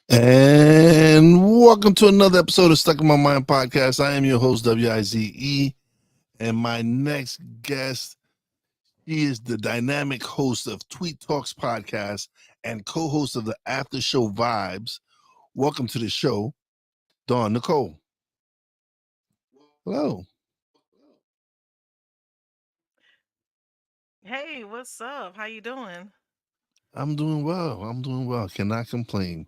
And welcome to another episode of Stuck in My Mind podcast. I am your host, WIZE, and my next guest, he is the dynamic host of TweetTalkz podcast and co-host of the After Show Vibes. Welcome to the show, Dawn Nicole. Hello. Hey, what's up? How you doing? I'm doing well. I'm doing well. Cannot complain.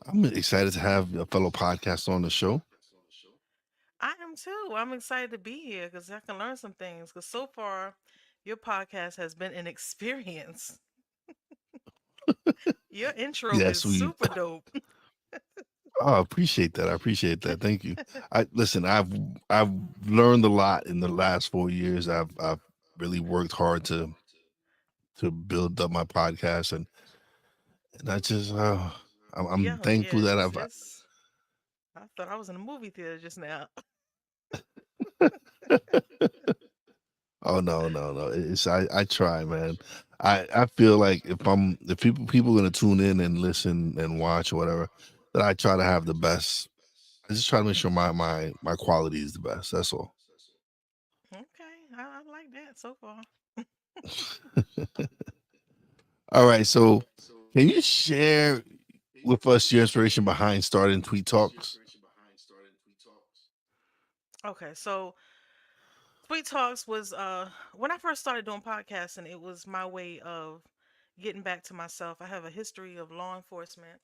I'm excited to have a fellow podcast on the show. I am too. I'm excited to be here because I can learn some things. Because so far, your podcast has been an experience. Your intro Yes, is we super dope. I appreciate that. I appreciate that. Thank you. I listen. I've learned a lot in the last 4 years. I've really worked hard to build up my podcast, and I just I'm Yeah, yeah. thankful that It's. I thought I was in a movie theater just now. oh no. It's I try, man. I feel like if people are gonna tune in and listen and watch or whatever, that I try to have the best. I just try to make sure my quality is the best. That's all. Okay, I like that so far. All right. So, can you share with us your inspiration behind starting Tweet Talks? Okay, so Sweet Talks was when I first started doing podcasting, it was my way of getting back to myself. I have a history of law enforcement,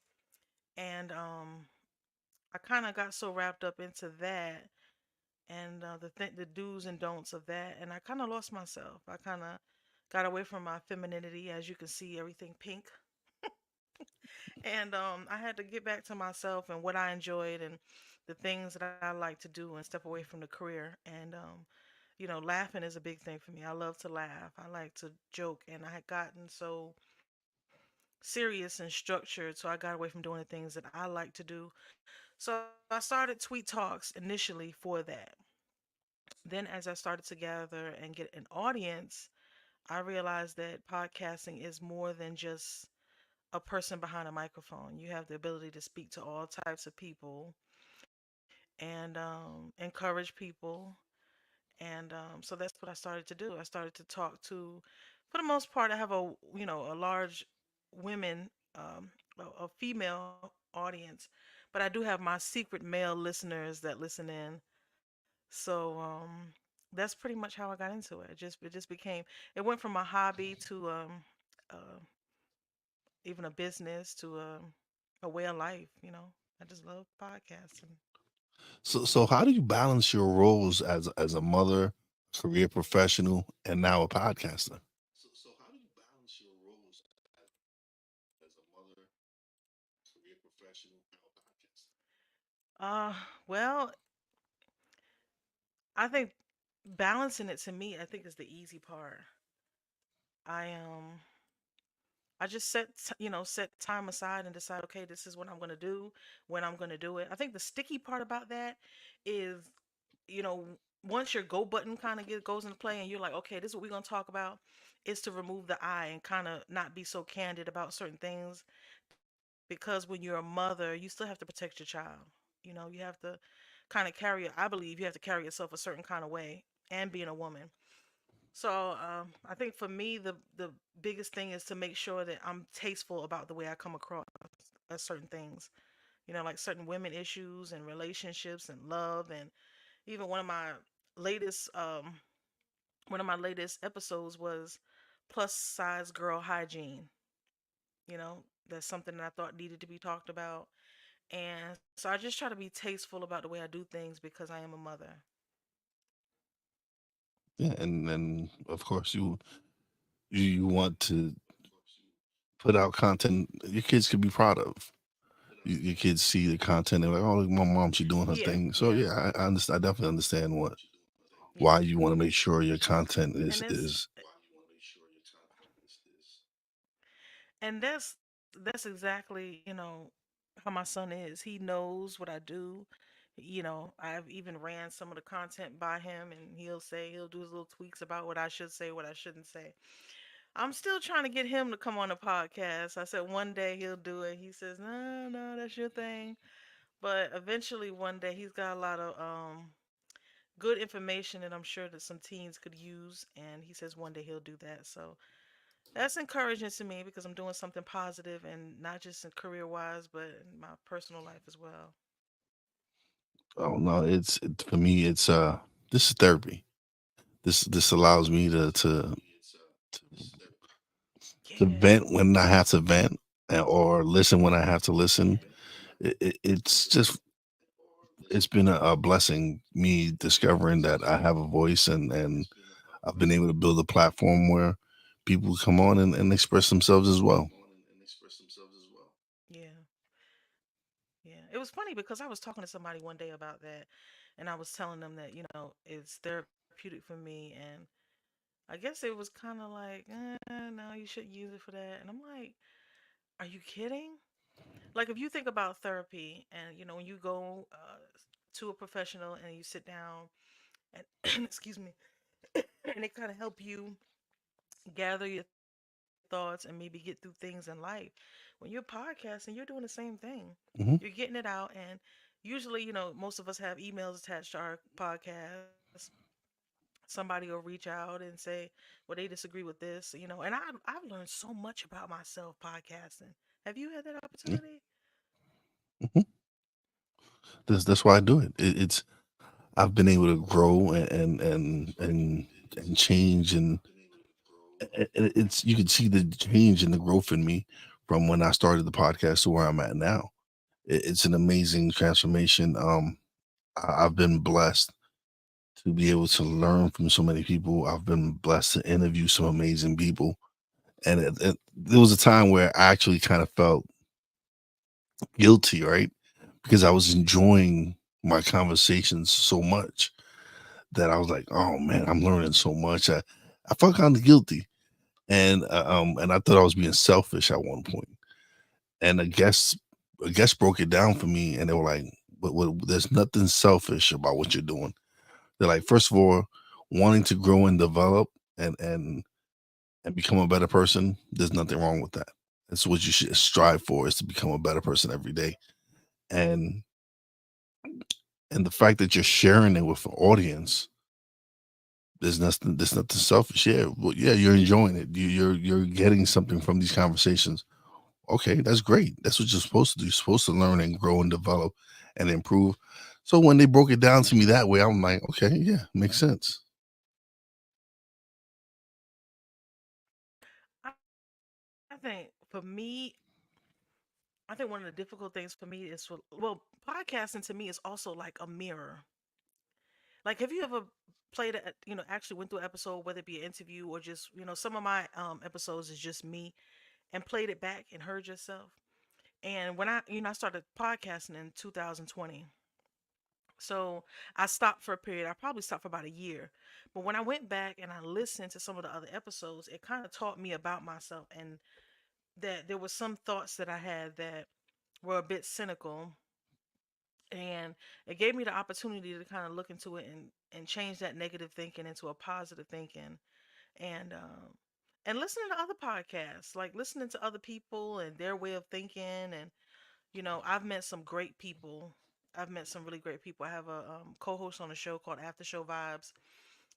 and I kind of got so wrapped up into that and the do's and don'ts of that, and I kind of lost myself. I kind of got away from my femininity, as you can see, everything pink, and I had to get back to myself and what I enjoyed and the things that I like to do and step away from the career. And laughing is a big thing for me. I love to laugh. I like to joke, and I had gotten so serious and structured, so I got away from doing the things that I like to do. So I started TweetTalkz initially for that. Then, as I started to gather and get an audience, I realized that podcasting is more than just a person behind a microphone. You have the ability to speak to all types of people and encourage people. And so that's what I started to do. I started to talk to, for the most part, I have a large women, a female audience, but I do have my secret male listeners that listen in. So that's pretty much how I got into it. It just became, it went from a hobby to uh, even a business to a way of life. I just love podcasting. So how do you balance your roles as a mother, career professional, and now a podcaster? Uh, well, I think balancing it to me, I think is the easy part. I I just set time aside and decide, okay, this is what I'm gonna do, when I'm gonna do it. I think the sticky part about that is, you know, once your go button kind of goes into play and you're like, okay, this is what we're gonna talk about, is to remove the I and kind of not be so candid about certain things because when you're a mother, you still have to protect your child. You have to kind of I believe you have to carry yourself a certain kind of way and being a woman. So I think for me, the biggest thing is to make sure that I'm tasteful about the way I come across certain things. Like certain women issues and relationships and love, and even latest um, one of my latest episodes was plus size girl hygiene. That's something that I thought needed to be talked about, and so I just try to be tasteful about the way I do things because I am a mother. Yeah, and of course you want to put out content your kids could be proud of. Your kids see the content, they're like, "Oh, look, my mom, she doing her Yeah, thing." So yeah, yeah, I understand. I definitely understand yeah. why you want to make sure your content And that's exactly, how my son is. He knows what I do. I've even ran some of the content by him, and he'll do his little tweaks about what I should say, what I shouldn't say. I'm still trying to get him to come on the podcast. I said one day he'll do it. He says, "No, no, that's your thing." But eventually, one day, he's got a lot of good information that I'm sure that some teens could use. And he says one day he'll do that. So that's encouraging to me because I'm doing something positive and not just in career wise, but in my personal life as well. Oh no, for me. This is therapy. This allows me to Yeah, vent when I have to vent, or listen when I have to listen. It's been a blessing me discovering that I have a voice, and I've been able to build a platform where people come on and express themselves as well. yeah, yeah. It was funny because I was talking to somebody one day about that, and I was telling them that it's therapeutic for me, and I guess it was kind of like, no, you shouldn't use it for that. And I'm like, are you kidding? Like, if you think about therapy, and when you go to a professional and you sit down and excuse me, and they kind of help you gather your thoughts and maybe get through things in life. When you're podcasting, you're doing the same thing. You're Hmm. getting it out, and usually, most of us have emails attached to our podcast. Somebody will reach out and say, well, they disagree with this, and I've learned so much about myself podcasting. Have you had that Yeah. opportunity? Hmm. That's why I do it. It's I've been able to grow and change, and it's you can see the change and the growth in me from when I started the podcast to where I'm at now. It's an amazing transformation. I've been blessed to be able to learn from so many people. I've been blessed to interview some amazing people, and there was a time where I actually kind of felt guilty, right? Because I was enjoying my conversations so much that I was like, "Oh man, I'm learning so much." I felt kind of guilty, and I thought I was being selfish at one point. And a guest broke it down for me, and they were like, "But there's nothing selfish about what you're doing." They're like, first of all, wanting to grow and develop and become a better person. There's nothing wrong with that. That's what you should strive for, is to become a better person every day. And and the fact that you're sharing it with an audience, there's nothing selfish. Yeah, well, yeah, you're enjoying it. You're getting something from these conversations. Okay, that's great. That's what you're supposed to do. You're supposed to learn and grow and develop and improve. So when they broke it down to me that way, I'm like, okay, yeah, makes sense. I think for me, I think one of the difficult things for me is podcasting to me is also like a mirror. Like, have you ever played actually went through an episode, whether it be an interview or just, some of my episodes is just me, and played it back and heard yourself. And when I started podcasting in 2020. So I stopped for a period. I probably stopped for about a year. But when I went back and I listened to some of the other episodes, it kind of taught me about myself, and that there were some thoughts that I had that were a bit cynical, and it gave me the opportunity to kind of look into it and change that negative thinking into a positive thinking, and listening to other podcasts, like listening to other people and their way of thinking. And I've met some great people. I've met some really great people. I have a co-host on a show called After Show Vibes,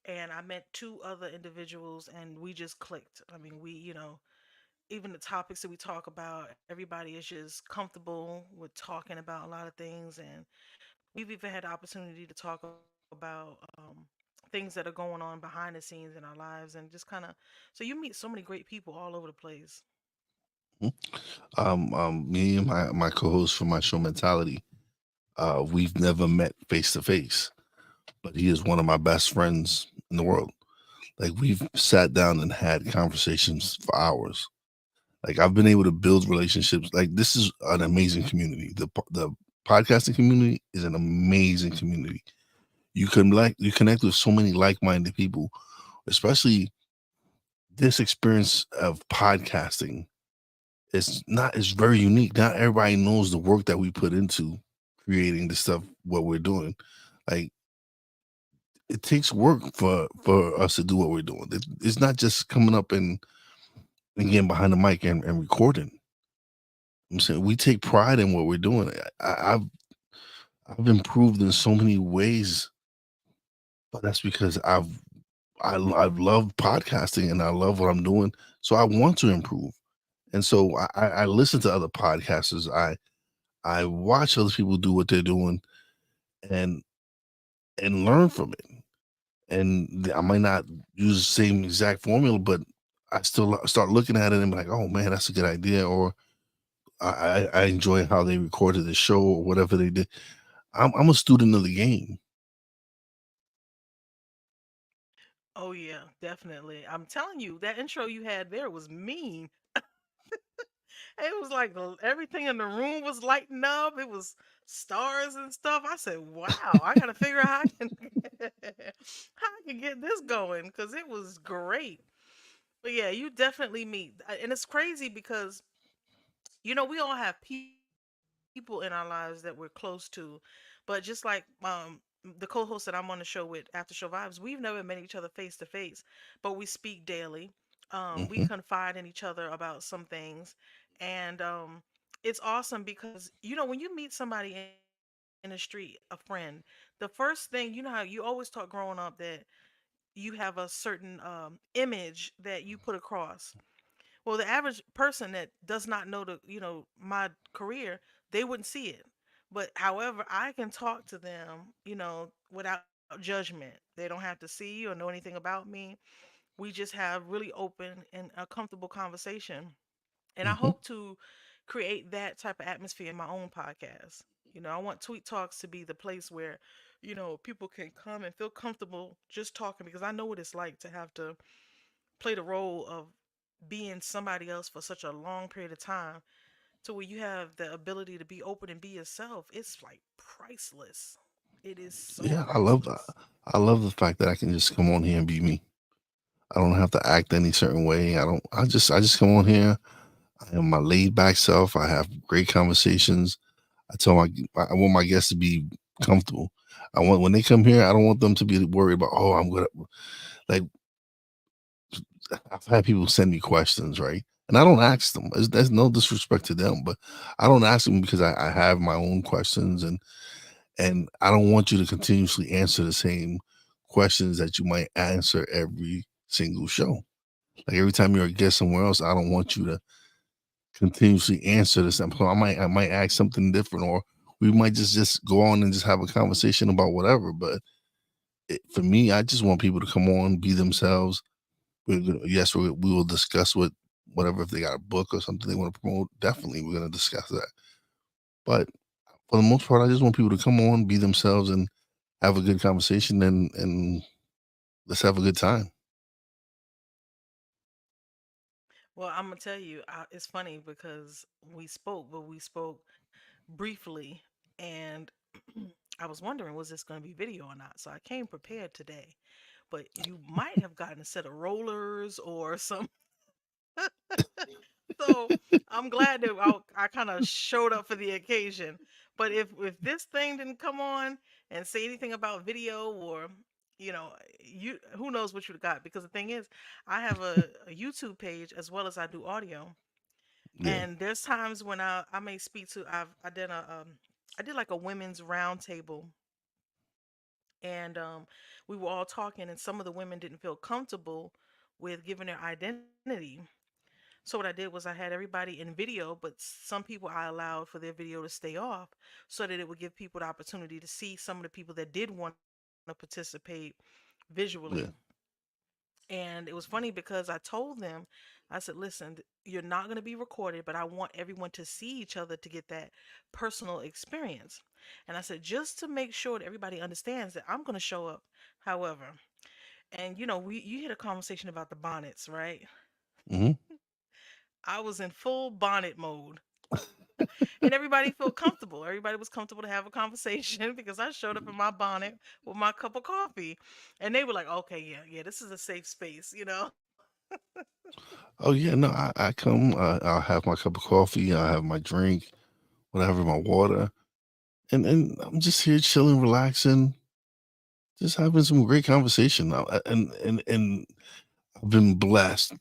and I met two other individuals, and we just clicked. I mean, even the topics that we talk about, everybody is just comfortable with talking about a lot of things. And we've even had the opportunity to talk about things that are going on behind the scenes in our lives, and just kind of, so you meet so many great people all over the place. Mhm. Me and my co-host for my show Mentality, we've never met face to face, but he is one of my best friends in the world. Like, we've sat down and had conversations for hours. Like, I've been able to build relationships. Like, this is an amazing community. The podcasting community is an amazing community. You connect with so many like-minded people, especially this experience of podcasting. It's very unique. Not everybody knows the work that we put into creating the stuff what we're doing. Like, it takes work for us to do what we're doing. It's not just coming up and and getting behind the mic and recording. I'm saying we take pride in what we're doing. I've improved in so many ways, but that's because I've loved podcasting and I love what I'm doing, so I want to improve. And so I listen to other podcasters. I watch other people do what they're doing and learn from it. And I might not use the same exact formula, but I still start looking at it and be like, oh man, that's a good idea. Or I enjoy how they recorded the show or whatever they did. I'm a student of the game. Oh yeah, definitely. I'm telling you, that intro you had there was mean. It was like everything in the room was lighting up. It was stars and stuff. I said, "Wow, I gotta figure out how I can how I can get this going," because it was great. But yeah, you definitely meet, and it's crazy because we all have people in our lives that we're close to, but just like the co-host that I'm on the show with, After Show Vibes, we've never met each other face to face, but we speak daily. We Hmm. confide in each other about some things, and it's awesome because when you meet somebody in the street, a friend, the first thing, how you always talk growing up that you have a certain image that you put across. Well, the average person that does not know my career, they wouldn't see it. But however, I can talk to them, without judgment. They don't have to see or know anything about me. We just have really open and a comfortable conversation. And I Hmm. hope to create that type of atmosphere in my own podcast. I want Tweet Talks to be the place where, people can come and feel comfortable just talking, because I know what it's like to have to play the role of being somebody else for such a long period of time, to where you have the ability to be open and be yourself. It's like priceless. It is so Yeah, I love that. priceless. I love the fact that I can just come on here and be me. I don't have to act any certain way. I don't. I just come on here. I am my laid back self. I have great conversations. I want my guests to be comfortable. I want when they come here, I don't want them to be worried about, oh, I'm gonna like. I've had people send me questions, right? And I don't ask them. There's no disrespect to them, but I don't ask them because I have my own questions, and I don't want you to continuously answer the same questions that you might answer every single show. Like every time you're a guest somewhere else, I don't want you to continuously answer the same. So I might ask something different, or we might just go on and just have a conversation about whatever. But for me, I just want people to come on, be themselves. Yes, we will discuss whatever, if they got a book or something they want to promote. Definitely, we're going to discuss that. But for the most part, I just want people to come on, be themselves, and have a good conversation, and let's have a good time. Well, I'm gonna tell you, it's funny because we spoke briefly, and I was wondering, was this going to be video or not? So I came prepared today, but you might have gotten a set of rollers or some. So I'm glad that I kind of showed up for the occasion. But if this thing didn't come on and say anything about video, or you who knows what you would got, because the thing is, I have a YouTube page as well as I do audio, Yeah, and there's times when I may speak to I did like a women's roundtable, and we were all talking, and some of the women didn't feel comfortable with giving their identity. So what I did was I had everybody in video, but some people I allowed for their video to stay off, so that it would give people the opportunity to see some of the people that did want to participate visually. yeah. And it was funny because I told them, I said, listen, you're not going to be recorded, but I want everyone to see each other to get that personal experience. And I said, just to make sure that everybody understands that I'm going to show up however. And you had a conversation about the bonnets, right? Hmm. I was in full bonnet mode. And everybody felt comfortable. Everybody was comfortable to have a conversation because I showed up in my bonnet with my cup of coffee. And they were like, okay, yeah, yeah, this is a safe space. Oh yeah, no, I come. I'll have my cup of coffee. I'll have my drink, whatever, my water, and I'm just here chilling, relaxing, just having some great conversation. And I've been blessed.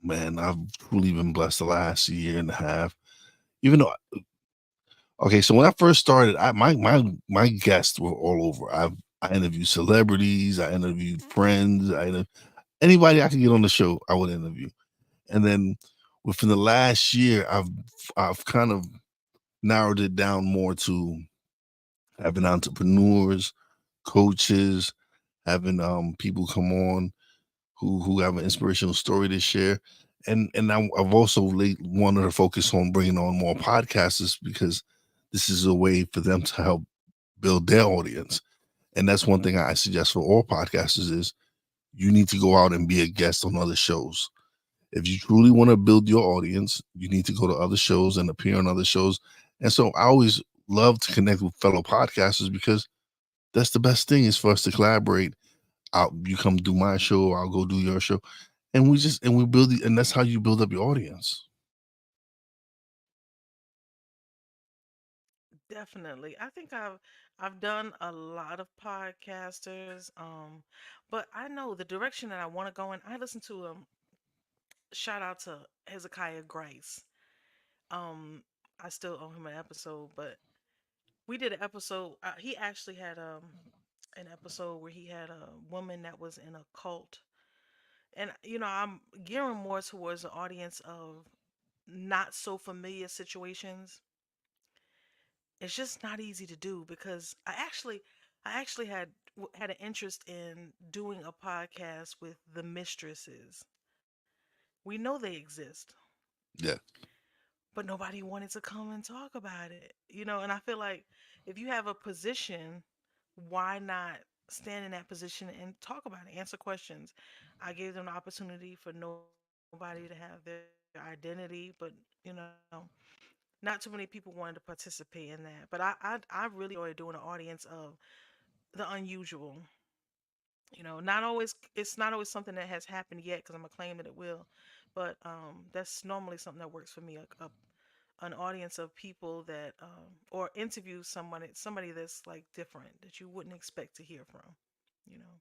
man, I've truly been blessed the last year and a half. Even though, okay, so when I first started, my guests were all over. I interviewed celebrities, I interviewed friends, anybody I could get on the show, I would interview. And then within the last year, I've kind of narrowed it down more to having entrepreneurs, coaches, having people come on who have an inspirational story to share. And I've also wanted to focus on bringing on more podcasters because this is a way for them to help build their audience. And that's one thing I suggest for all podcasters is you need to go out and be a guest on other shows. If you truly want to build your audience, you need to go to other shows and appear on other shows. And so I always love to connect with fellow podcasters because that's the best thing is for us to collaborate. You come do my show, I'll go do your show, and we build and that's how you build up your audience. Definitely. I think I've done a lot of podcasters, but I know the direction that I want to go in. I listen to shout out to Hezekiah Grice. Um, I still owe him an episode, but we did an episode. He actually had an episode where he had a woman that was in a cult, and I'm gearing more towards the audience of not so familiar situations. It's just not easy to do because I actually had an interest in doing a podcast with the mistresses. We know they exist, Yeah, but nobody wanted to come and talk about it. And I feel like if you have a position, why not stand in that position and talk about it, answer questions? I gave them the opportunity for nobody to have their identity, but not too many people wanted to participate in that. But I really enjoy doing an audience of the unusual. Not always it's not always something that has happened yet because I'm gonna claim that it will, but that's normally something that works for me. An audience of people that or interview somebody that's like different that you wouldn't expect to hear from. You know.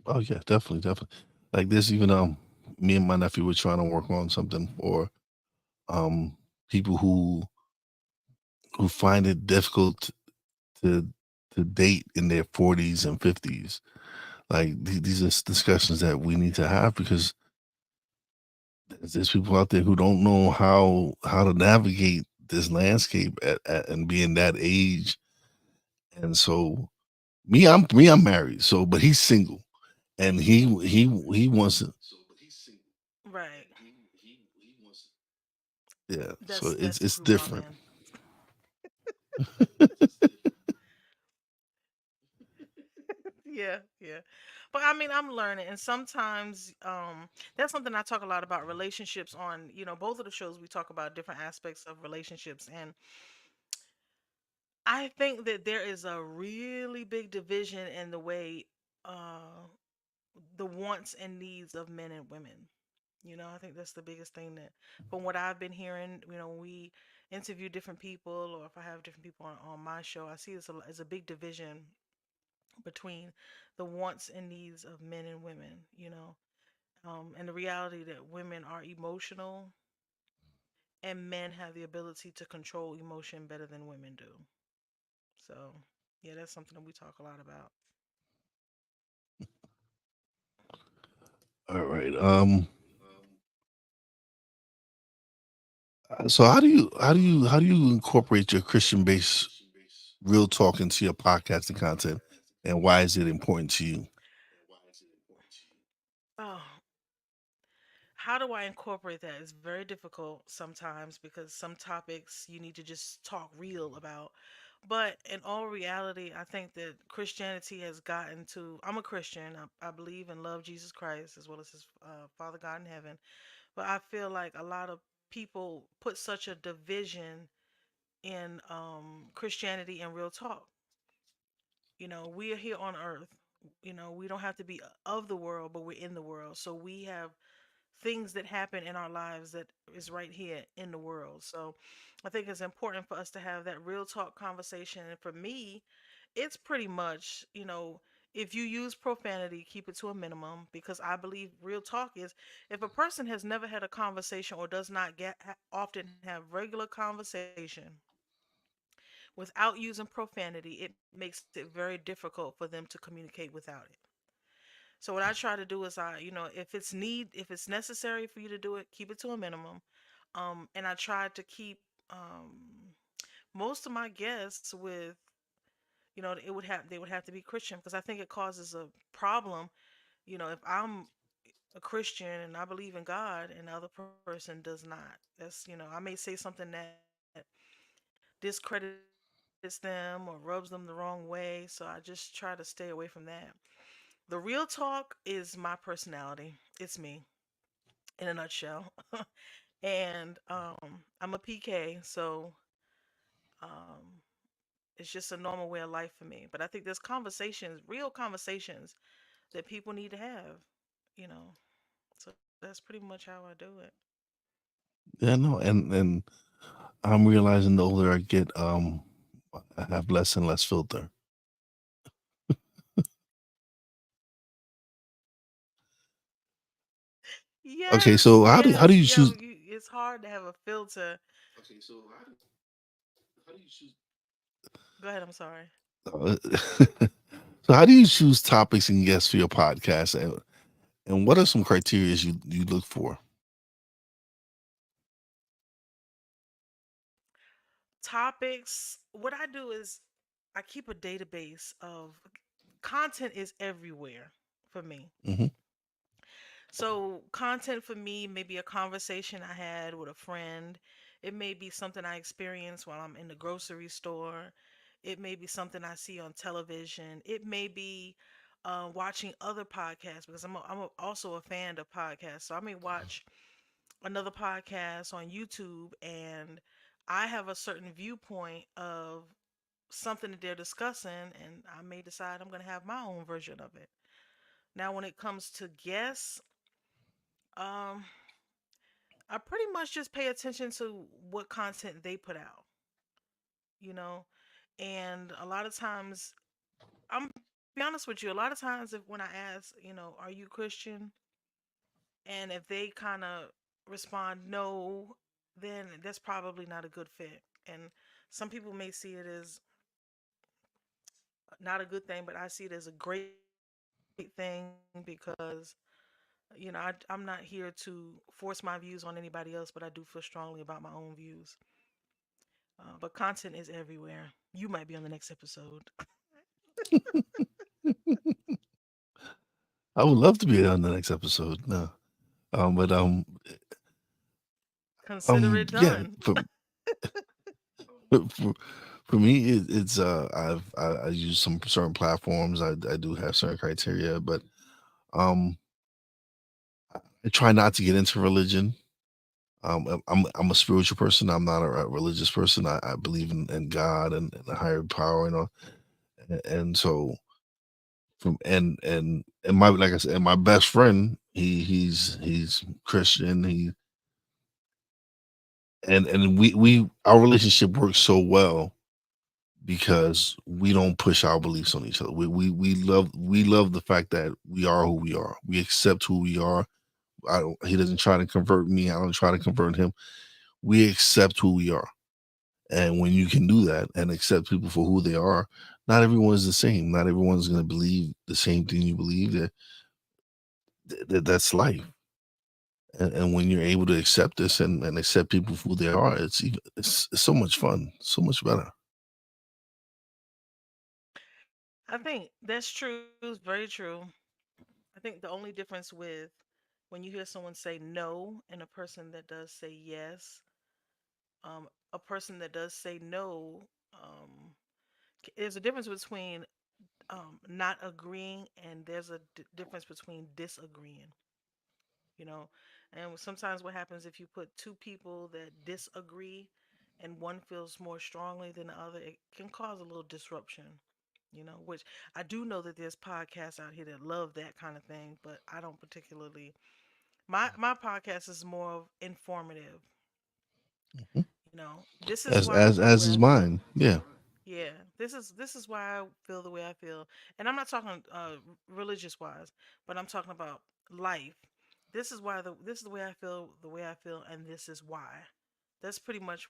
oh yeah, definitely, definitely. Like this, even me and my nephew were trying to work on something for um people who find it difficult to to date in their 40s and 50s. Like these are discussions that we need to have because there's people out there who don't know how to navigate this landscape and being that age. And so I'm married, so but he's single and he wants to, Right. yeah. So That's the it's truth, my different. man. Yeah, yeah. But I mean, I'm learning, and sometimes that's something I talk a lot about relationships on. Both of the shows we talk about different aspects of relationships, and I think that there is a really big division in the way uh, the wants and needs of men and women. I think that's the biggest thing that, from what I've been hearing, when we interview different people, or if I have different people on my show, I see this as a big division between the wants and needs of men and women. And the reality that women are emotional and men have the ability to control emotion better than women do. So, yeah, that's something that we talk a lot about. All right. So how do you incorporate your Christian based real talk into your podcasting content, and why is it important to you? Oh, how do I incorporate that? It's very difficult sometimes because some topics you need to just talk real about. But in all reality, I think that Christianity has gotten to. I'm a Christian. I believe and love Jesus Christ as well as his Father God in heaven. But I feel like a lot of people put such a division in Christianity and real talk. We are here on earth. We don't have to be of the world, but we're in the world. So we have things that happen in our lives that is right here in the world. So I think it's important for us to have that real talk conversation. And for me, it's pretty much, If you use profanity, keep it to a minimum, because I believe real talk is, if a person has never had a conversation or does not often have regular conversation without using profanity, it makes it very difficult for them to communicate without it. So what I try to do is, if it's necessary for you to do it, keep it to a minimum. And I try to keep most of my guests with, they would have to be Christian, because I think it causes a problem. If I'm a Christian and I believe in God and the other person does not, I may say something that discredits them or rubs them the wrong way. So I just try to stay away from that. The real talk is my personality. It's me in a nutshell. And I'm a PK, so um, it's just a normal way of life for me. But I think there's conversations, real conversations, that people need to have, you know. So that's pretty much how I do it. Yeah, no, and I'm realizing the older I get, I have less and less filter. Okay, Yes, so how do yes, you choose? it's hard to have a filter. How do you choose? Go ahead, I'm sorry. So how do you choose topics and guests for your podcast, and what are some criteria you look for? Topics, what I do is I keep a database of content is everywhere for me. Hmm. So, content for me may be a conversation I had with a friend. It may be something I experienced while I'm in the grocery store. It may be something I see on television. It may be watching other podcasts, because also a fan of podcasts. So, I may watch another podcast on YouTube, and I have a certain viewpoint of something that they're discussing, and I may decide I'm going to have my own version of it. Now, when it comes to guests, um, I pretty much just pay attention to what content they put out, you know? And a lot of times, I'm be honest with you, a lot of times if when I ask, are you Christian? And if they kind of respond no, then that's probably not a good fit. And some people may see it as not a good thing, but I see it as a great thing, because I'm not here to force my views on anybody else, but I do feel strongly about my own views. But content is everywhere. You might be on the next episode. I would love to be on the next episode. No, but Consider it yeah, done. for, for me, it's I use some certain platforms. I do have certain criteria, but um, I try not to get into religion. I'm a spiritual person. I'm not a religious person. I believe in God and a higher power and all. And so from and my like I said, and my best friend, he's Christian. And we our relationship works so well because we don't push our beliefs on each other. We love the fact that we are who we are. We accept who we are. He doesn't try to convert me. I don't try to convert him. We accept who we are. And when you can do that and accept people for who they are, not everyone's the same. Not everyone's going to believe the same thing you believe. That's life. And when you're able to accept this and accept people for who they are, it's so much fun, so much better. I think that's true. It's very true. I think the only difference with when you hear someone say no and a person that does say yes, a person that does say no, there's a difference between not agreeing, and there's a difference between disagreeing. you know. And sometimes what happens, if you put two people that disagree and one feels more strongly than the other, it can cause a little disruption. Which I do know that there's podcasts out here that love that kind of thing, but I don't particularly. My podcast is more of informative. Mhm. This is As why I as do as is it. mine. Yeah. Yeah, this is why I feel the way I feel, and I'm not talking religious wise, but I'm talking about life. This is the way I feel, and this is why. That's pretty much,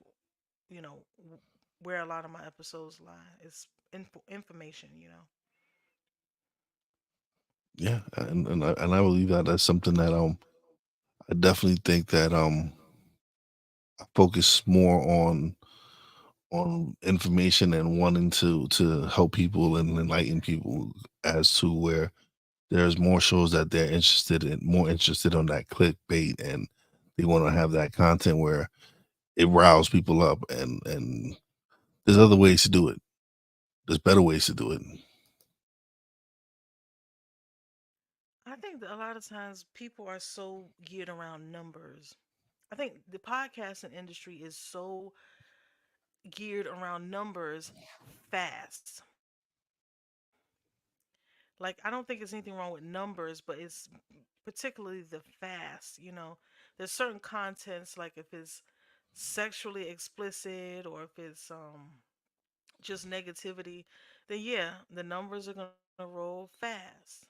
where a lot of my episodes lie. It's information, Yeah, and I believe that that's something that I definitely think that I focus more on information and wanting to help people and enlighten people as to where there's more shows that they're more interested on that clickbait, and they want to have that content where it riles people up, and there's other ways to do it. There's better ways to do it. I think that a lot of times people are so geared around numbers. I think the podcasting industry is so geared around numbers fast. Like, I don't think there's anything wrong with numbers, but it's particularly the fast, There's certain contents, like if it's sexually explicit or if it's just negativity, then yeah, the numbers are gonna roll fast.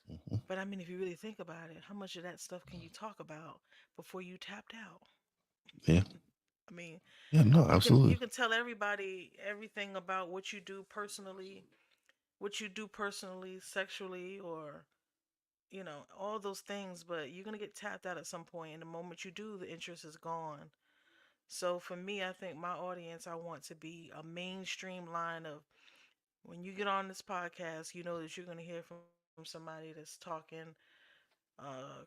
Mhm. But I mean, if you really think about it, how much of that stuff can you talk about before you tapped out? Yeah, I mean, yeah, no, you absolutely. can tell everybody everything about what you do personally, sexually, or all those things, but you're gonna get tapped out at some point, and the moment you do, the interest is gone. So for me, I think my audience, I want to be a mainstream line of when you get on this podcast, you know that you're gonna hear from somebody that's talking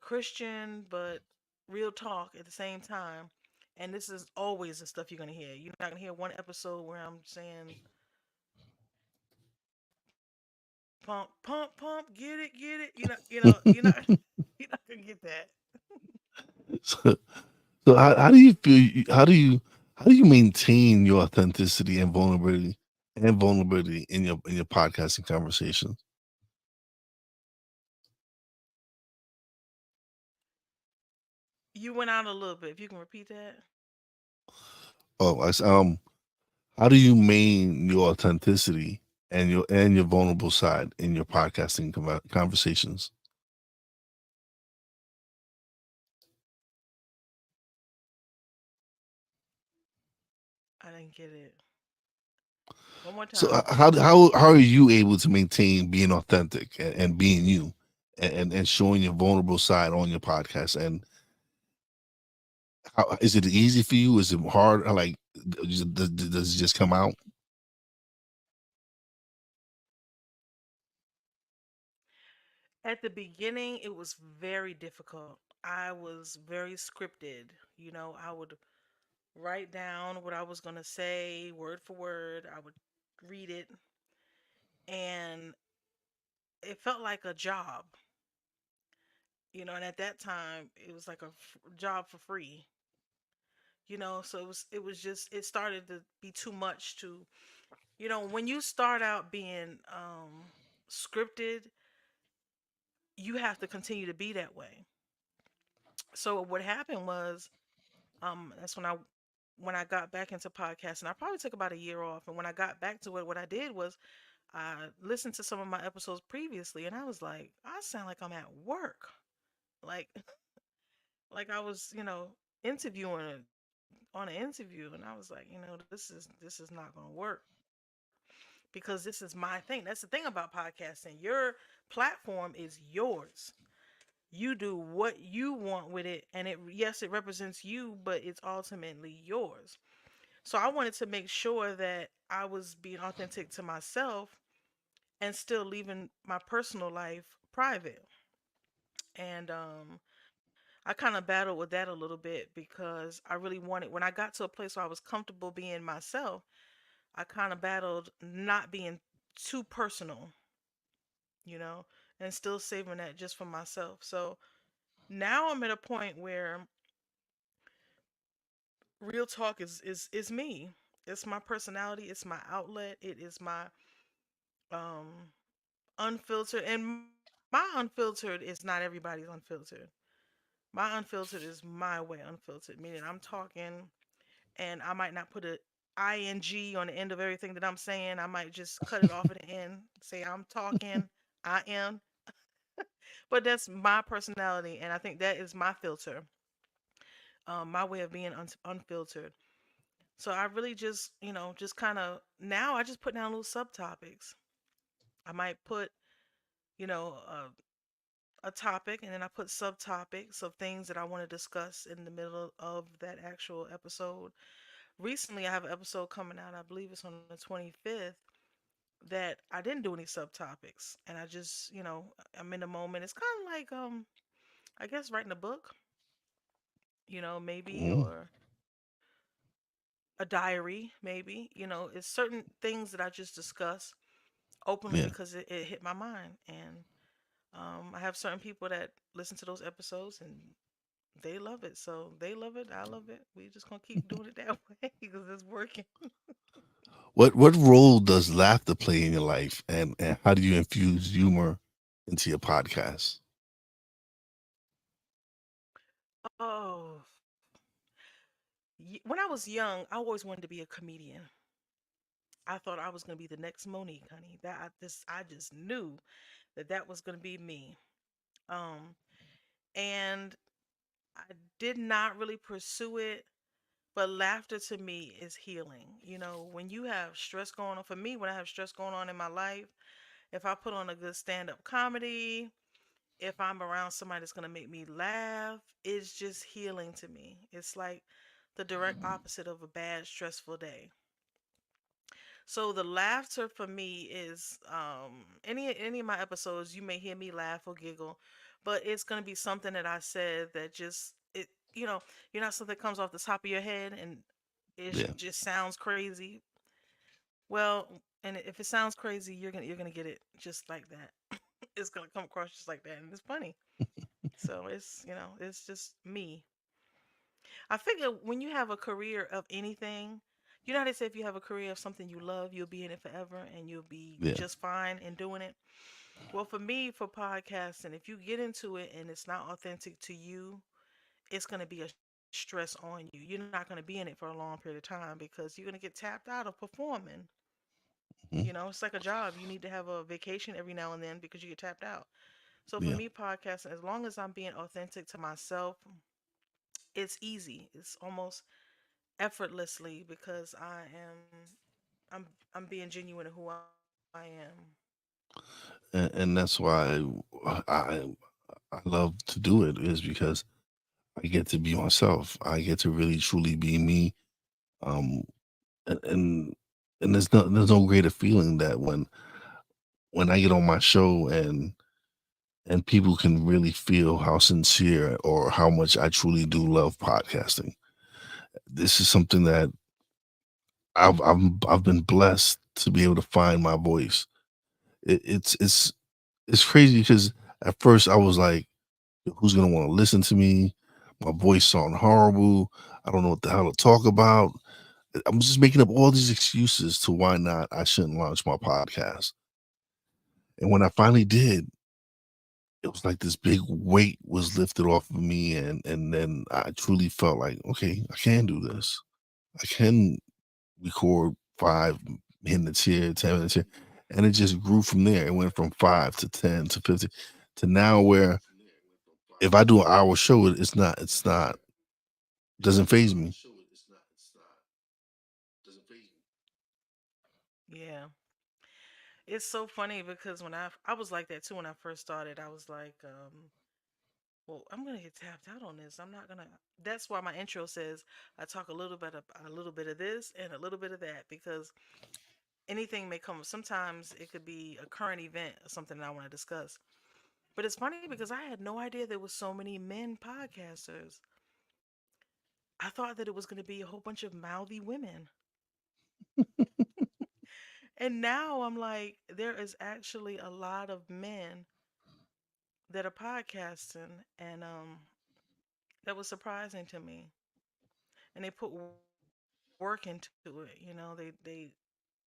Christian, but real talk at the same time. And this is always the stuff you're gonna hear. You're not gonna hear one episode where I'm saying pump, pump, pump, get it. You're not gonna get that. So, so how do you feel? How do you maintain your authenticity and vulnerability in your podcasting conversations? You went out a little bit. If you can repeat that. Oh, how do you maintain your authenticity and your vulnerable side in your podcasting conversations? I didn't get it. One more So time. how are you able to maintain being authentic and being you, and showing your vulnerable side on your podcast? And how is it easy for you? Is it hard? Like, does it just come out? At the beginning, it was very difficult. I was very scripted. I would write down what I was going to say word for word. I would read it, and it felt like a job, and at that time, it was like a job for free. So it was just it started to be too much to, when you start out being scripted, you have to continue to be that way. So what happened was, that's when I got back into podcasting. I probably took about a year off, and when I got back to it, what I did was I listened to some of my episodes previously, and I was like, I sound like I'm at work, like like I was, interviewing on an interview, and I was like, this is not gonna work because this is my thing. That's the thing about podcasting. Your platform is yours. You do what you want with it, and yes, it represents you, but it's ultimately yours. So I wanted to make sure that I was being authentic to myself and still leaving my personal life private. And I kind of battled with that a little bit because I really wanted, when I got to a place where I was comfortable being myself, I kind of battled not being too personal, you know, and still saving that just for myself. So now I'm at a point where real talk is me. It's my personality, it's my outlet, it is my um unfiltered, and my unfiltered is not everybody's unfiltered. My unfiltered is my way unfiltered, meaning I'm talking and I might not put it ing on the end of everything that I'm saying. I might just cut it off at the end, say I'm talking, I am. But that's my personality, and I think that is my filter, my way of being unfiltered. So I really just, just kind of now I just put down little subtopics. I might put, you know, a topic, and then I put subtopics of things that I want to discuss in the middle of that actual episode. Recently, I have an episode coming out. I believe it's on the 25th that I didn't do any subtopics, and I just, I'm in the moment. It's kind of like, I guess writing a book, maybe, Mm, or a diary, maybe. It's certain things that I just discuss openly yeah. because it hit my mind, and I have certain people that listen to those episodes and they love it. So they love it. I love it. We just gonna keep doing it that way because it's working. What role does laughter play in your life, and how do you infuse humor into your podcast? Oh, when I was young, I always wanted to be a comedian. I thought I was gonna be the next Monique, honey. I just knew that that was gonna be me. Um, and I did not really pursue it. But laughter to me is healing. When you have stress going on, for me, when I have stress going on in my life, if I put on a good stand up comedy, if I'm around somebody that's going to make me laugh, it's just healing to me. It's like the direct opposite of a bad, stressful day. So the laughter for me is any of my episodes, you may hear me laugh or giggle, but it's gonna be something that I said that just it you're not something that comes off the top of your head and it Yeah. just sounds crazy. Well, and if it sounds crazy, you're gonna get it just like that. It's gonna come across just like that, and it's funny. So it's just me. I figure when you have a career of anything, you know how they say if you have a career of something you love, you'll be in it forever and you'll be Yeah. just fine in doing it. Well, for me, for podcasting, if you get into it and it's not authentic to you, it's going to be a stress on you. You're not going to be in it for a long period of time because you're going to get tapped out of performing. Hmm. It's like a job. You need to have a vacation every now and then because you get tapped out. So for Yeah. me, podcasting, as long as I'm being authentic to myself, it's easy. It's almost effortlessly because I'm being genuine in who I am. And that's why I I love to do it, is because I get to be myself. I get to really truly be me. Um, and and, and there's no greater feeling that when I get on my show and people can really feel how sincere or how much I truly do love podcasting. This is something that I've been blessed to be able to find my voice. It's crazy because at first I was like, who's gonna want to listen to me? My voice sound horrible. I don't know what the hell to talk about. I'm just making up all these excuses to why not I shouldn't launch my podcast. And when I finally did, it was like this big weight was lifted off of me, and then I truly felt like, okay, I can do this. I can record 5 minutes here, 10 minutes here, and it just grew from there. It went from 5 to 10 to 50 to now where if I do an hour show, it's not doesn't phase me. Yeah. It's so funny because when I was like that too when I first started. I was like, well, I'm gonna get tapped out on this. I'm not gonna. That's why my intro says I talk a little bit of this and a little bit of that because anything may come. Sometimes it could be a current event or something that I want to discuss. But it's funny because I had no idea there was so many men podcasters. I thought that it was gonna be a whole bunch of mouthy women. And now I'm like, there is actually a lot of men that are podcasting, and that was surprising to me. And they put work into it. They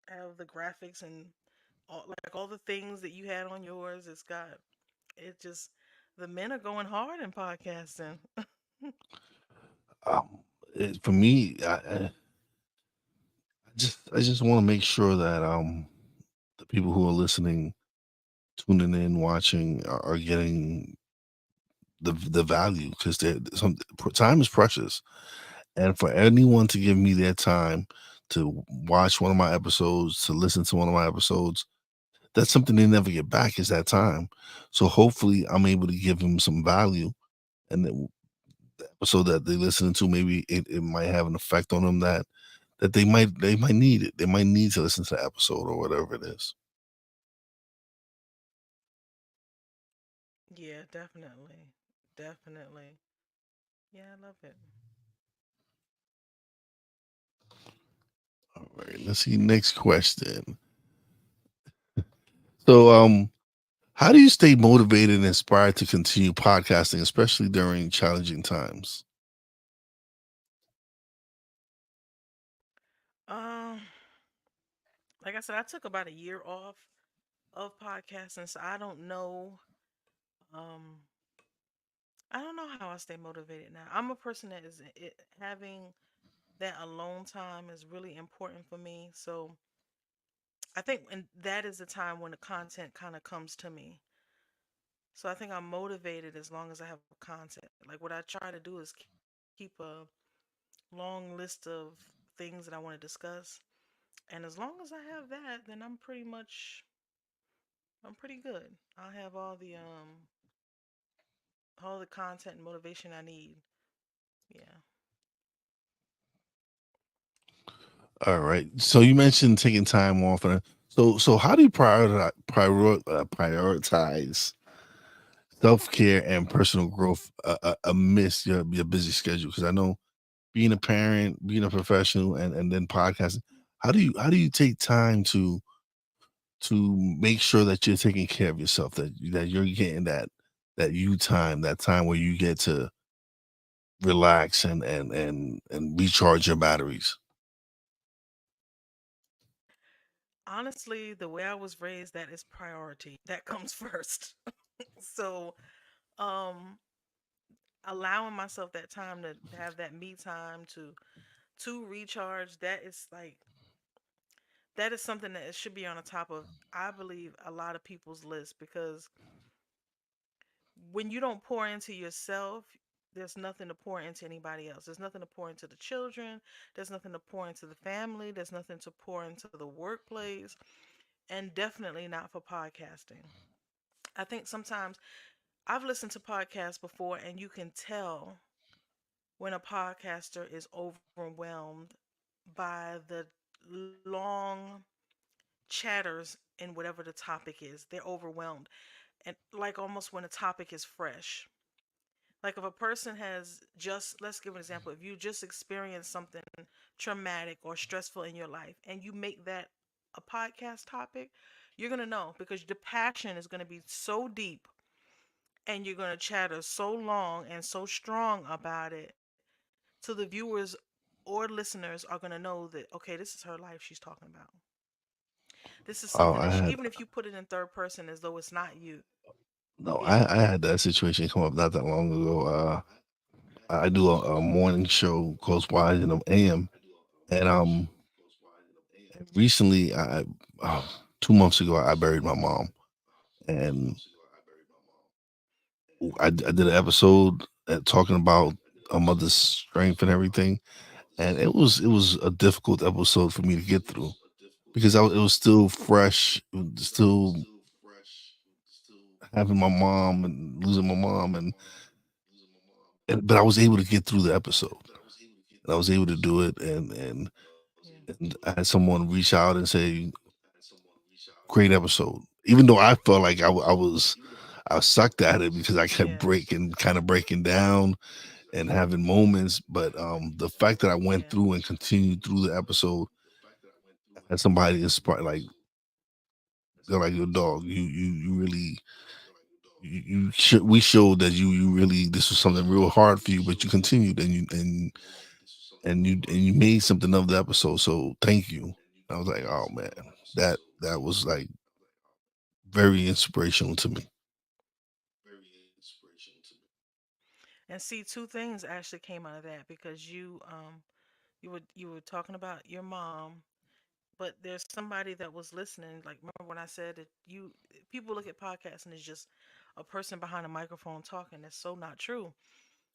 have the graphics and all the things that you had on yours. It just the men are going hard in podcasting. Um, for me, I just want to make sure that the people who are listening, tuning in, watching are getting the value, because some time is precious, and for anyone to give me their time to watch one of my episodes, to listen to one of my episodes, that's something they never get back, is that time. So hopefully I'm able to give them some value, and the episode that they listen to, maybe it might have an effect on them, that they might need it. They might need to listen to the episode or whatever it is. Yeah, definitely. Definitely. Yeah, I love it. All right, let's see. Next question. So, how do you stay motivated and inspired to continue podcasting, especially during challenging times? Um, like I said, I took about a year off of podcasting, so um I don't know how I stay motivated now. I'm a person that having that alone time is really important for me. So I think and that is the time when the content kind of comes to me. So I think I'm motivated as long as I have content. Like what I try to do is keep a long list of things that I want to discuss. And as long as I have that, then I'm pretty good. I'll have all the content and motivation I need. Yeah. All right. So you mentioned taking time off, and so how do you prioritize self care and personal growth amidst your busy schedule? Because I know, being a parent, being a professional, and then podcasting, how do you take time to make sure that you're taking care of yourself, that you're getting that you time, that time where you get to relax and recharge your batteries? Honestly, the way I was raised, that is priority. That comes first. So, um, allowing myself that time to have that me time to recharge, that is something that it should be on the top of, I believe, a lot of people's list, because when you don't pour into yourself, there's nothing to pour into anybody else. There's nothing to pour into the children. There's nothing to pour into the family. There's nothing to pour into the workplace, and definitely not for podcasting. I think sometimes I've listened to podcasts before, and you can tell when a podcaster is overwhelmed by the long chatters in whatever the topic is. They're overwhelmed. And like almost when a topic is fresh. Like if a person has just, let's give an example, if you just experienced something traumatic or stressful in your life and you make that a podcast topic, you're going to know, because the passion is going to be so deep, and you're going to chatter so long and so strong about it, so the viewers or listeners are going to know that, okay, this is her life she's talking about. This is Oh, something I that she, had even if you put it in third person as though it's not you. no, Yeah. I had that situation come up not that long ago. I do a morning show close by in the AM, and recently, 2 months ago, I buried my mom, and I did an episode talking about a mother's strength and everything, and it was a difficult episode for me to get through, because it was still fresh, it was still having my mom and losing my mom, and but I was able to get through the episode, and I was able to do it, Yeah. and I had someone reach out and say, "Great episode," even though I felt like I sucked at it, because I kept Yeah. breaking down and having moments. But the fact that I went Yeah. through and continued through the episode, and somebody inspired, like, they're like, "Your dog, you really, we showed that you really, this was something real hard for you, but you continued, and you made something of the episode. So thank you." I was like, "Oh man, that was like very inspirational to me." And see, two things actually came out of that, because you were talking about your mom, but there's somebody that was listening. Like, remember when I said that you people look at podcasts and it's just a person behind a microphone talking. That's so not true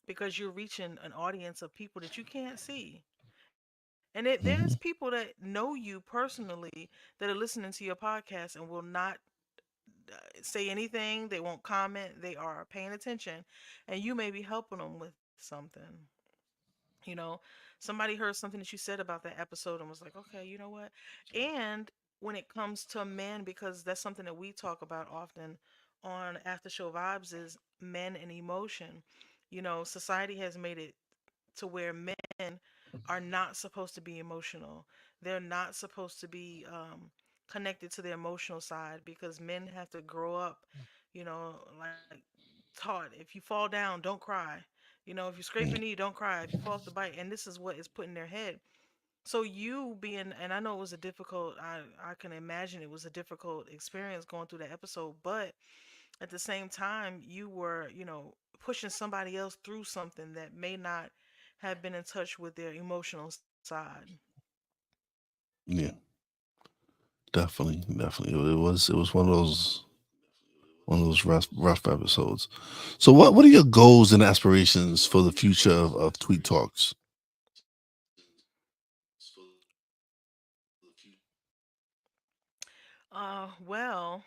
because you're reaching an audience of people that you can't see. And there's people Hmm. that know you personally that are listening to your podcast and will not say anything. They won't comment. They are paying attention, and you may be helping them with something. You know, somebody heard something that you said about that episode and was like, okay, you know what? And when it comes to men, because that's something that we talk about often on After Show Vibes, is men and emotion. You know, society has made it to where men are not supposed to be emotional. They're not supposed to be connected to their emotional side because men have to grow up, like taught if you fall down, don't cry. If you scrape your knee, don't cry. If you fall off the bike, and this is what is put in their head. So you being, and I know it was a difficult, I can imagine it was a difficult experience going through that episode, but at the same time, you were, pushing somebody else through something that may not have been in touch with their emotional side. Yeah, definitely, definitely. It was one of those rough episodes. So what are your goals and aspirations for the future of Tweet Talks? Well,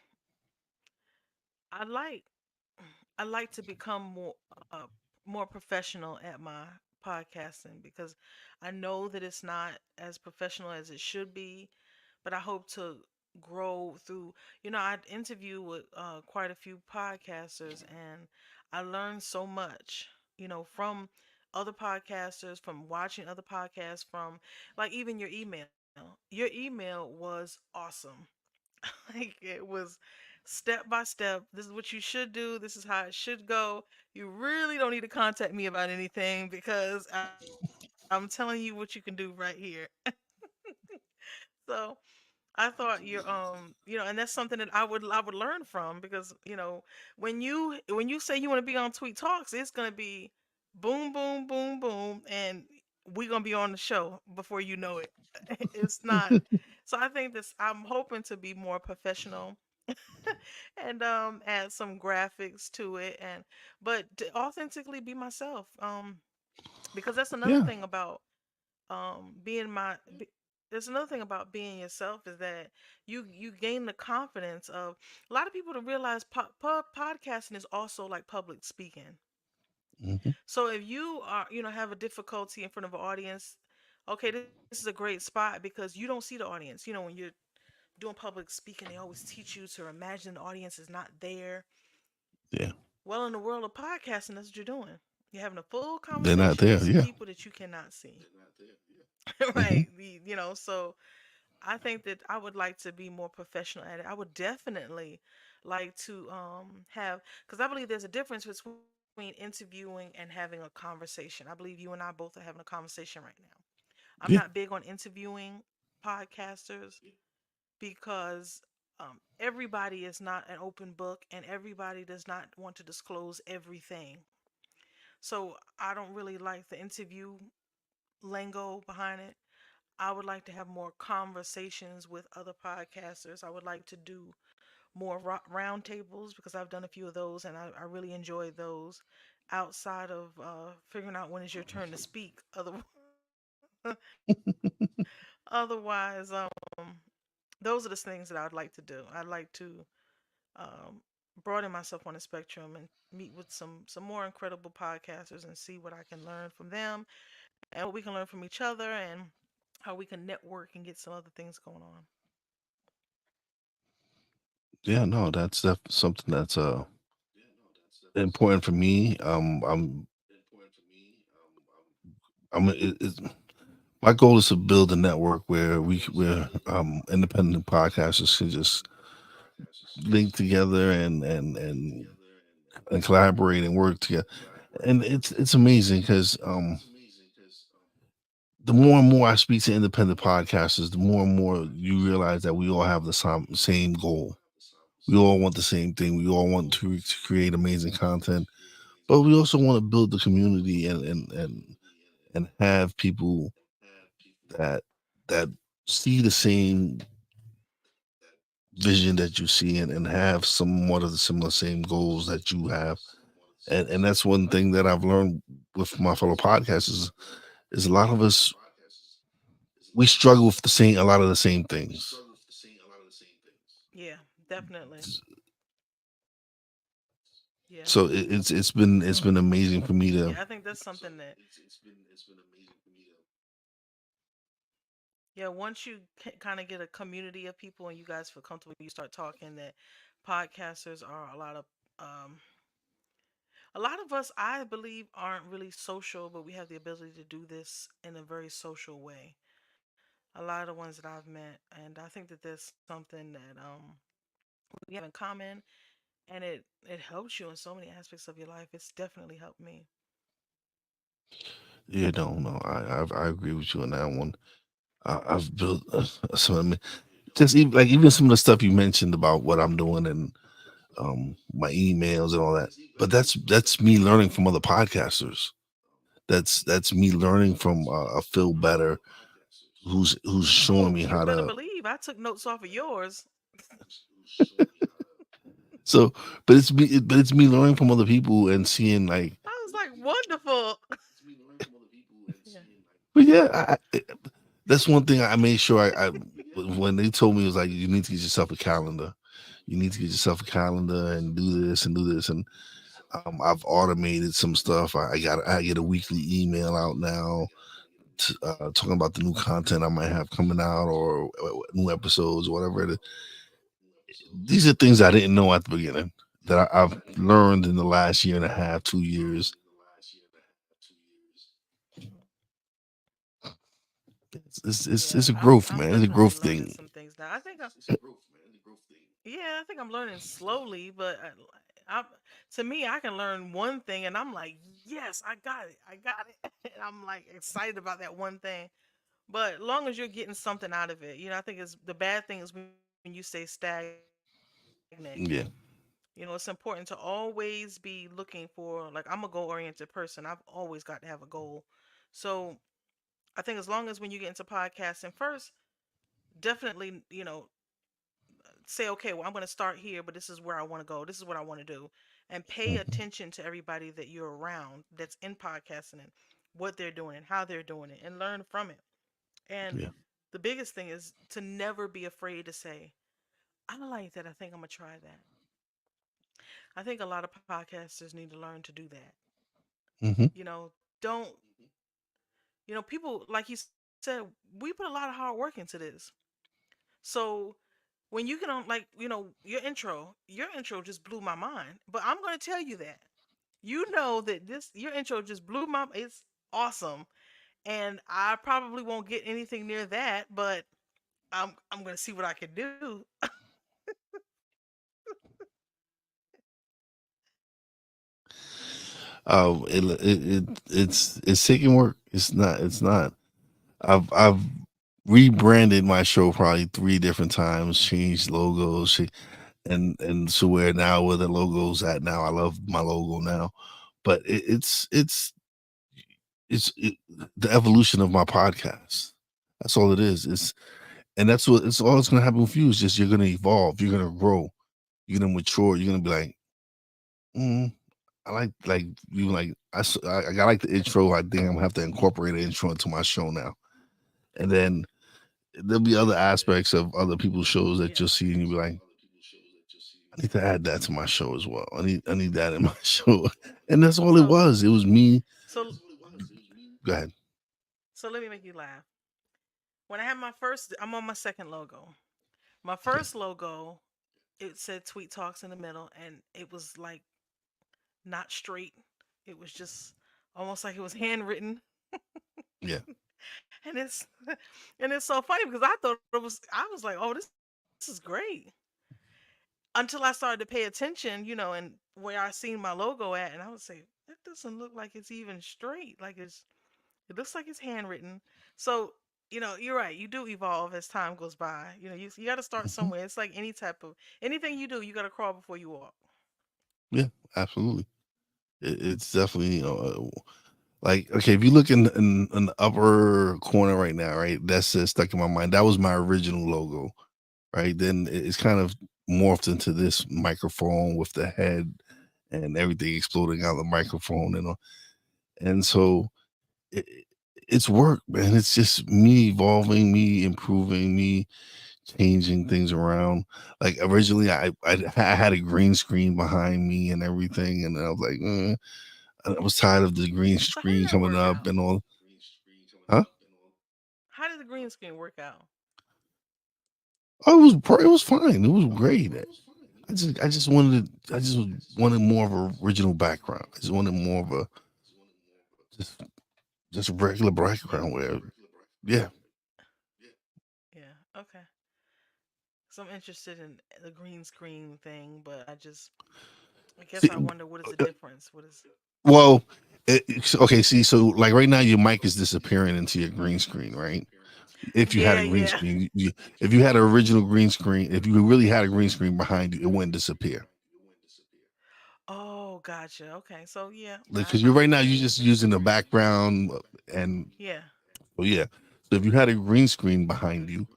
I like I like to become uh, more professional at my podcasting because I know that it's not as professional as it should be, but I hope to grow through. I interview with quite a few podcasters, and I learned so much. From other podcasters, from watching other podcasts, from like even your email. Your email was awesome. Like it was step by step. This is what you should do. This is how it should go. You really don't need to contact me about anything because I'm telling you what you can do right here. So I thought and that's something that I would learn from because when you say you want to be on Tweet Talks, it's gonna be boom, boom, boom, boom, and we're gonna be on the show before you know it. It's not. So I think this. I'm hoping to be more professional and add some graphics to it and but to authentically be myself. Because that's another Yeah. thing about being there's another thing about being yourself is that you gain the confidence of a lot of people to realize podcasting is also like public speaking. Hmm. So if you are have a difficulty in front of an audience, okay, this is a great spot because you don't see the audience. When you're doing public speaking, they always teach you to imagine the audience is not there. Yeah. Well, in the world of podcasting, that's what you're doing. You're having a full They're not conversation there. with some Yeah. people that you cannot see. Hmm. Right. So I think that I would like to be more professional at it. I would definitely like to have because I believe there's a difference between interviewing and having a conversation. I believe you and I both are having a conversation right now. I'm not Yeah. big on interviewing podcasters because everybody is not an open book and everybody does not want to disclose everything. So I don't really like the interview lingo behind it. I would like to have more conversations with other podcasters. I would like to do more roundtables because I've done a few of those and I really enjoy those outside of figuring out when it's your turn to speak. Otherwise, those are the things that I would like to do. I'd like to um, broaden myself on the spectrum and meet with some more incredible podcasters and see what I can learn from them and what we can learn from each other and how we can network and get some other things going on. Yeah. No, that's something that's important for me. My goal is to build a network where independent podcasters can just link together and collaborate and work together. And it's amazing because the more and more I speak to independent podcasters, the more and more you realize that we all have the same goal. We all want the same thing. We all want to create amazing content, but we also want to build the community and have people that that see the same vision that you see, and have somewhat of the similar same goals that you have. And that's one thing that I've learned with my fellow podcasters is a lot of us, we struggle with the same, a lot of the same things. Yeah, definitely. Yeah. So it's been amazing for me to. Yeah, I think that's something that, yeah, once you kind of get a community of people and you guys feel comfortable, you start talking that podcasters are um a lot of us, I believe, aren't really social, but we have the ability to do this in a very social way. A lot of the ones that I've met, and I think that there's something that we have in common, and it helps you in so many aspects of your life. It's definitely helped me. Yeah, no, I agree with you on that one. I've built some, I mean, just even, like even some of the stuff you mentioned about what I'm doing and my emails and all that. But that's me learning from other podcasters. That's me learning from a Phil Better, who's showing Oh, me you how better to. believe I took notes off of yours. So, but it's me learning from other people and seeing like. I was like, wonderful. Yeah. But yeah, that's one thing I made sure I when they told me, it was like, you need to get yourself a calendar. You need to get yourself a calendar and do this, and I've automated some stuff. I get a weekly email out now, talking about the new content I might have coming out, or new episodes, or whatever it is. These are things I didn't know at the beginning that I've learned in the last year and a half, 2 years. It's Yeah, a I'm growth, I'm man. It's a definitely growth learning thing. some things now. Yeah, I think I'm learning slowly, but to me, I can learn one thing, and I'm like, yes, I got it, and I'm like excited about that one thing. But long as you're getting something out of it, I think it's the bad thing is when you stay stagnant. You know, it's Yeah. important to always be looking for, like, I'm a goal oriented person. I've always got to have a goal. So I think as long as when you get into podcasting first, definitely, say, okay, well, I'm going to start here, but this is where I want to go. This is what I want to do. And pay Hmm. attention to everybody that you're around that's in podcasting and what they're doing and how they're doing it and learn from it. And Yeah. the biggest thing is to never be afraid to say, I like that. I think I'm going to try that. I think a lot of podcasters need to learn to do that. Hmm. Don't, people, like you said, we put a lot of hard work into this. So when you get on, like, your intro just blew my mind, but I'm going to tell you that that this your intro just blew my, it's awesome, and I probably won't get anything near that, but I'm going to see what I can do. It's taking work. It's not. I've rebranded my show probably 3 different times, changed logos, and so where now, where the logo's at now, I love my logo now. But it's the evolution of my podcast. That's all it is. And that's what it's all. It's gonna happen with you. It's just you're gonna evolve. You're gonna grow. You're gonna mature. You're gonna be like, mm, like you like I got like the intro. I think I'm gonna have to incorporate an intro into my show now. And then there'll be other aspects of other people's shows that Yeah. you'll see, and you'll be like, I need to add that to my show as well. I need that in my show. And that's all it So was. It was me. so Go ahead. so let me make you laugh. When I had I'm on my second logo. My Okay. first logo, it said Tweet Talks in the middle, and it was like not straight. It was just almost like it was handwritten. Yeah. And and it's so funny because I was like, oh, this is great. Until I started to pay attention, and where I seen my logo at, and I would say, that doesn't look like it's even straight. It looks like it's handwritten. So, you're right. You do evolve as time goes by. You got to start Hmm. somewhere. It's like anything you do, you got to crawl before you walk. Yeah, absolutely. It's definitely, Like, okay, if you look in the upper corner right now, right, that says stuck in my mind. That was my original logo, right? Then it's kind of morphed into this microphone with the head and everything exploding out of the microphone and all. And so it, it's work, man. It's just me evolving, me improving, me changing things around. Like originally, I had a green screen behind me and everything, and I was like, I was tired of the green So how did screen that coming work up out? and all. Huh? How did the green screen work out? Oh, it was fine. It was great. I just wanted more of a original background. I just wanted more of a just just a regular background where yeah. Yeah. Okay. So I'm interested in the green screen thing, but I guess See, I wonder what is the uh, difference? What is? well, okay. See, so like right now, your mic is disappearing into your green screen, right? If you had Yeah, a green yeah. screen, if you had an original green screen, if you really had a green screen behind you, it wouldn't disappear. Oh, gotcha. Okay. So yeah, Because you're I right now, get you're it. just using the background, and Yeah. well, yeah. So if you had a green screen behind you,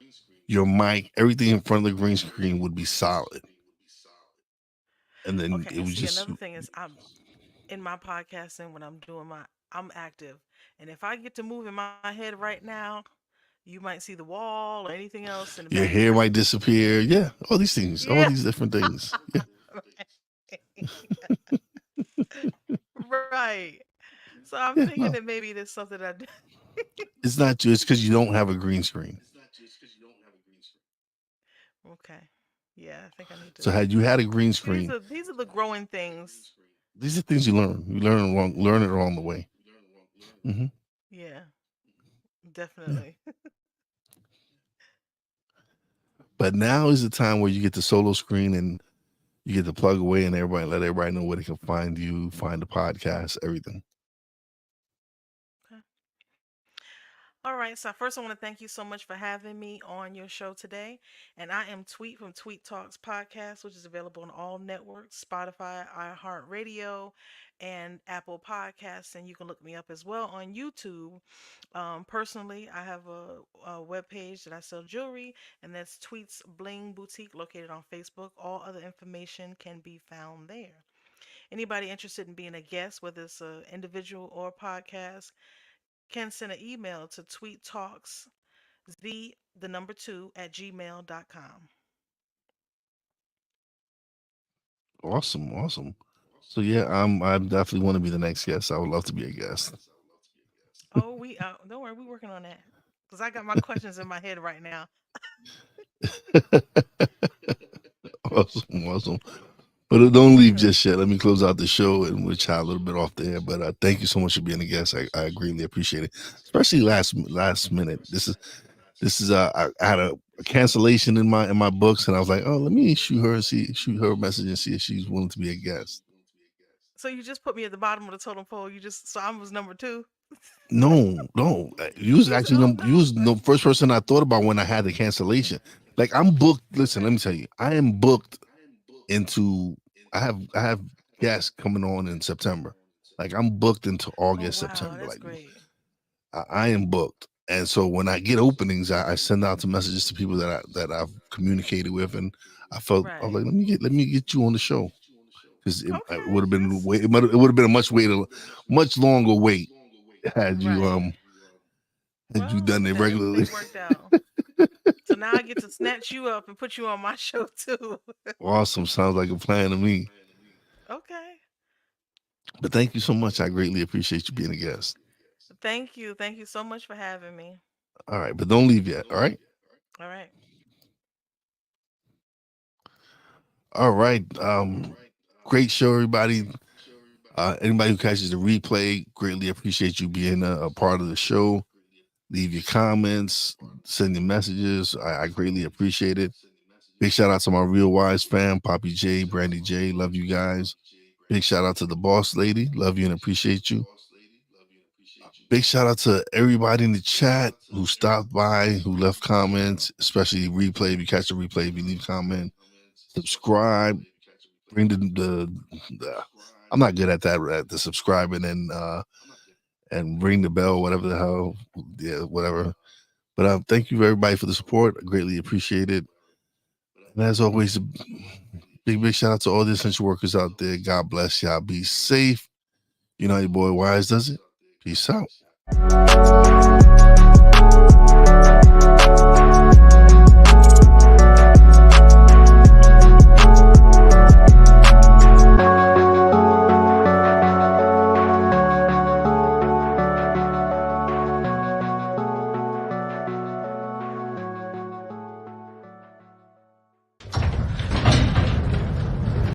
your mic, everything in front of the green screen would be solid, and then Okay. it And was see, just another thing is I'm in my podcasting when I'm active, and if I get to move in my head right now, you might see the wall or anything else in the your hair background. might disappear. Yeah, all these things, all Yeah. these different things. Yeah, Right. So I'm yeah. thinking No, that maybe there's something I do. it's not just because you don't have a green screen. Okay. Yeah, I think I need to. So had you had a green These screen, are these are the growing things. these are things you learn. You learn it along the way. Hmm. Yeah, Yeah. definitely. But now is the time where you get the solo screen and you get to plug away and everybody let everybody know where they can find you, find the podcast, everything. Okay. All right. So first, I want to thank you so much for having me on your show today. And I am Tweet from TweetTalkz podcast, which is available on all networks: Spotify, iHeartRadio, and Apple Podcasts. And you can look me up as well on YouTube. Personally, I have a web page that I sell jewelry, and that's Tweets Bling Boutique, located on Facebook. All other information can be found there. Anybody interested in being a guest, whether it's an individual or a podcast, can send an email to tweettalksz, the number two, at gmail.com. Awesome, awesome. So yeah, I definitely want to be the next guest. I would love to be a guest. Oh, don't worry, we're working on that. Because I got my questions in my head right now. Awesome, awesome. But don't leave Yeah. just yet. Let me close out the show and we'll chat a little bit off the air. But thank you so much for being a guest. I greatly appreciate it, especially last minute. This is I had a cancellation in my books, and I was like, oh, let me shoot her a message and see if she's willing to be a guest. So you just put me at the bottom of the totem pole. So I was number two. No, no, you was You said, actually oh you no. was the first person I thought about when I had the cancellation. Like I'm booked. Listen, let Okay. me tell you, I am booked into. I have guests coming on in September. Like I'm booked into Oh August, wow, September. that's Like great. I am booked, and so when I get openings, I send out the messages to people that I've communicated with, and I was Right. like, let me get you on the show because it Okay. would have been That's it would have been a much longer wait right. had you Well, done look at it that. regularly. Everything worked out. So now I get to snatch you up and put you on my show too. Awesome, sounds like a plan to me. Okay. But thank you so much. I greatly appreciate you being a guest. Thank you. Thank you so much for having me. All right, but don't leave yet. All right. All right. All right. Great show, everybody. Anybody who catches the replay, greatly appreciate you being a part of the show. Leave your comments, send your messages. I greatly appreciate it. Big shout out to my Real Wise fam, Poppy J, Brandy J. Love you guys. Big shout out to the boss lady. Love you and appreciate you. Big shout out to everybody in the chat who stopped by, who left comments, especially replay. If you catch the replay, if you leave a comment, subscribe, bring the I'm not good at that, at the subscribing and ring the bell, whatever the hell, yeah, whatever. But thank you everybody for the support. I greatly appreciate it. And as always, big shout out to all the essential workers out there. God bless y'all. Be safe. You know how your boy Wise does it. Peace out.